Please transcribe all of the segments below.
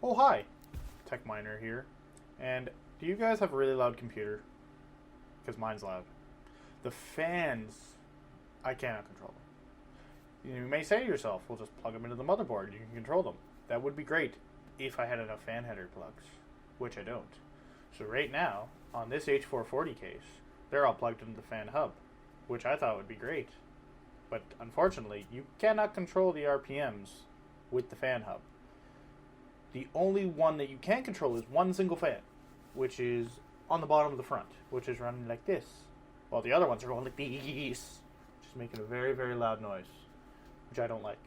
Oh hi, Tech Miner here. And do you guys have a really loud computer? Because mine's loud. The fans, I cannot control them. You may say to yourself, well, just plug them into the motherboard, you can control them. That would be great if I had enough fan header plugs, which I don't. So right now, on this H440 case, they're all plugged into the fan hub, which I thought would be great. But unfortunately, you cannot control the RPMs with the fan hub. The only one that you can control is one single fan, which is on the bottom of the front, which is running like this, while the other ones are going like this, just making a very, very loud noise, which I don't like.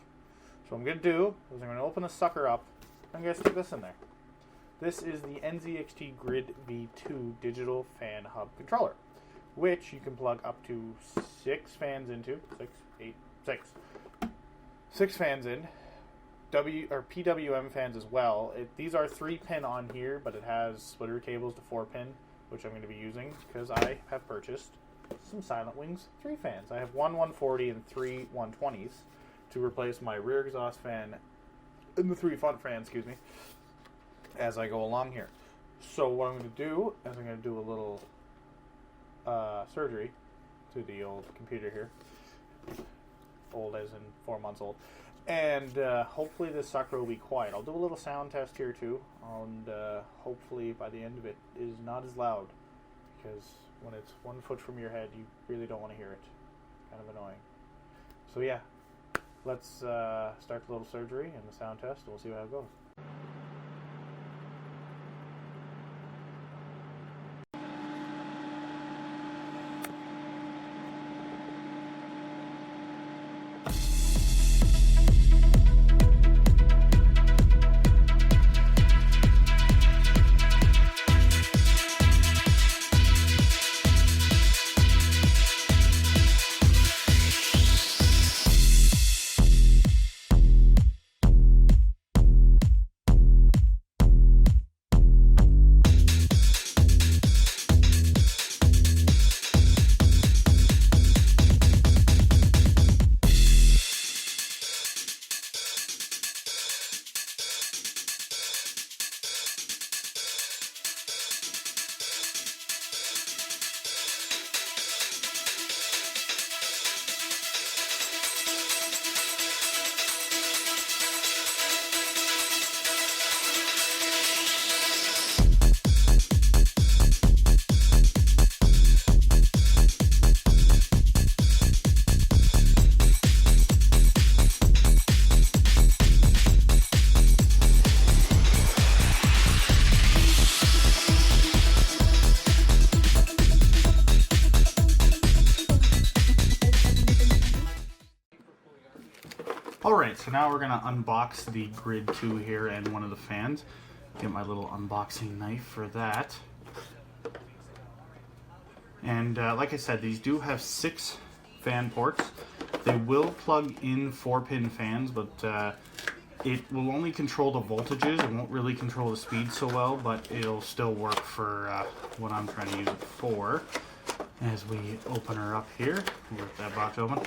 So what I'm going to do is I'm going to open the sucker up. I'm going to stick this in there. This is the nzxt Grid V2 digital fan hub controller, which you can plug up to 6 fans into. 6 fans in. PWM fans as well. These are 3-pin on here, but it has splitter cables to 4-pin, which I'm going to be using because I have purchased some Silent Wings 3 fans. I have one 140 and 3 120s to replace my rear exhaust fan and the 3 front fans, as I go along here. So what I'm going to do is I'm going to do a little surgery to the old computer here. Old as in 4 months old. And hopefully this sucker will be quiet. I'll do a little sound test here too, and hopefully by the end of it is not as loud, because when it's 1 foot from your head, you really don't want to hear it. Kind of annoying. So yeah, let's start the little surgery and the sound test, and we'll see how it goes. Alright, so now we're going to unbox the Grid 2 here and one of the fans. Get my little unboxing knife for that. And like I said, these do have 6 fan ports. They will plug in 4-pin fans, but it will only control the voltages. It won't really control the speed so well, but it'll still work for what I'm trying to use it for. As we open her up here, we'll get that box open.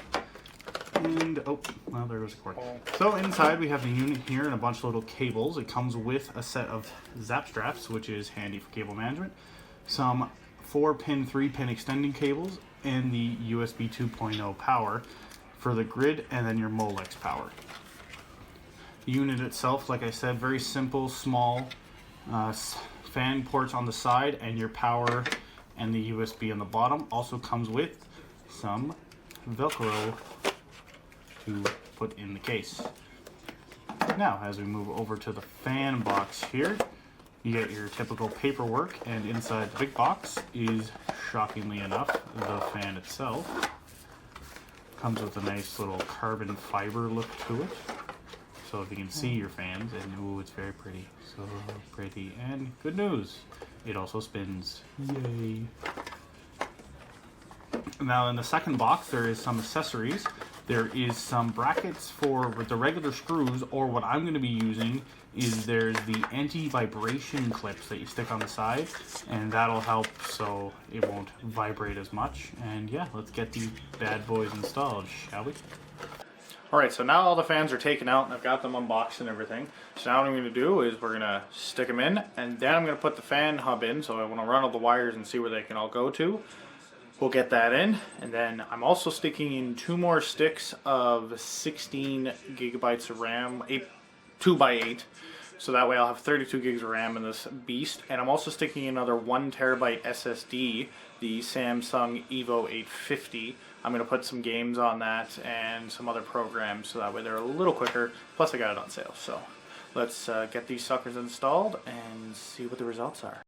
And, oh, well, there goes the cord. So inside we have the unit here and a bunch of little cables. It comes with a set of zap straps, which is handy for cable management, some 4-pin, 3-pin extending cables, and the USB 2.0 power for the grid, and then your Molex power. The unit itself, like I said, very simple, small fan ports on the side, and your power and the USB on the bottom. Also comes with some Velcro to put in the case. Now, as we move over to the fan box here, you get your typical paperwork, and inside the big box is, shockingly enough, the fan itself. Comes with a nice little carbon fiber look to it. So if you can see your fans, and ooh, it's very pretty. So pretty. And good news, it also spins. Yay. Now in the second box, there is some accessories. There is some brackets for with the regular screws, or what I'm going to be using is there's the anti-vibration clips that you stick on the side, and that'll help so it won't vibrate as much. And yeah, let's get these bad boys installed, shall we? Alright, so now all the fans are taken out and I've got them unboxed and everything. So now what I'm going to do is we're going to stick them in, and then I'm going to put the fan hub in, so I want to run all the wires and see where they can all go to. We'll get that in, and then I'm also sticking in 2 more sticks of 16 gigabytes of RAM, 2x8. So that way I'll have 32 gigs of RAM in this beast. And I'm also sticking in another 1 terabyte SSD, the Samsung Evo 850. I'm going to put some games on that and some other programs, so that way they're a little quicker. Plus I got it on sale. So let's get these suckers installed and see what the results are.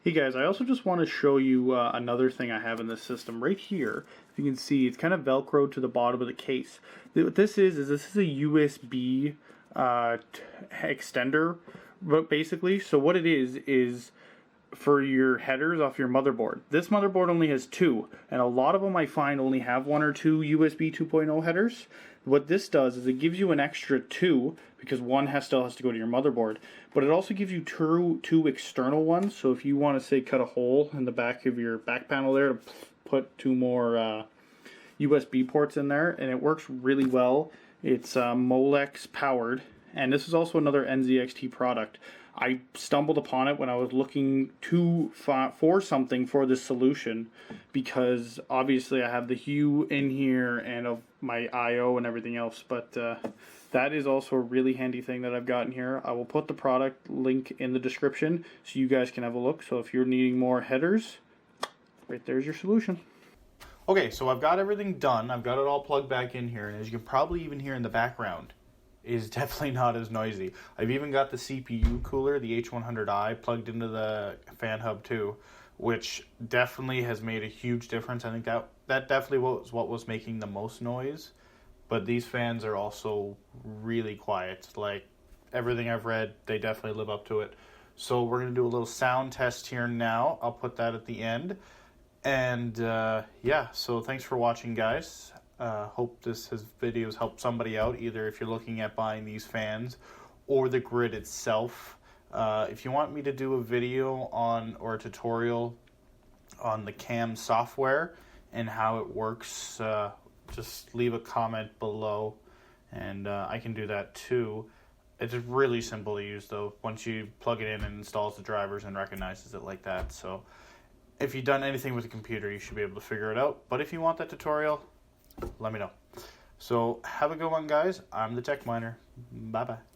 Hey guys, I also just want to show you another thing I have in this system right here. If you can see, it's kind of velcroed to the bottom of the case. What this is a USB extender, but basically, so what it is for your headers off your motherboard. This motherboard only has 2, and a lot of them I find only have 1 or 2 USB 2.0 headers. What this does is it gives you an extra 2, because one still has to go to your motherboard, but it also gives you two external ones. So if you want to, say, cut a hole in the back of your back panel there to put 2 more USB ports in there, and it works really well. It's Molex powered, and this is also another nzxt product. I stumbled upon it when I was looking for something for this solution, because obviously I have the Hue in here and of my I/O and everything else, but that is also a really handy thing that I've gotten here. I will put the product link in the description so you guys can have a look. So if you're needing more headers, right there's your solution. Okay, so I've got everything done. I've got it all plugged back in here, and as you can probably even hear in the background, is definitely not as noisy. I've even got the CPU cooler, the H100i, plugged into the fan hub too, which definitely has made a huge difference. I think that definitely was what was making the most noise. But these fans are also really quiet. Like, everything I've read, they definitely live up to it. So we're going to do a little sound test here now. I'll put that at the end. And yeah, so thanks for watching, guys. Hope this video has helped somebody out, either if you're looking at buying these fans or the grid itself. If you want me to do a video on, or a tutorial on the cam software and how it works, just leave a comment below, and I can do that too. It's really simple to use, though. Once you plug it in, and installs the drivers and recognizes it like that. So if you've done anything with the computer, you should be able to figure it out. But if you want that tutorial, let me know. So have a good one, guys. I'm the Tech Miner. Bye bye.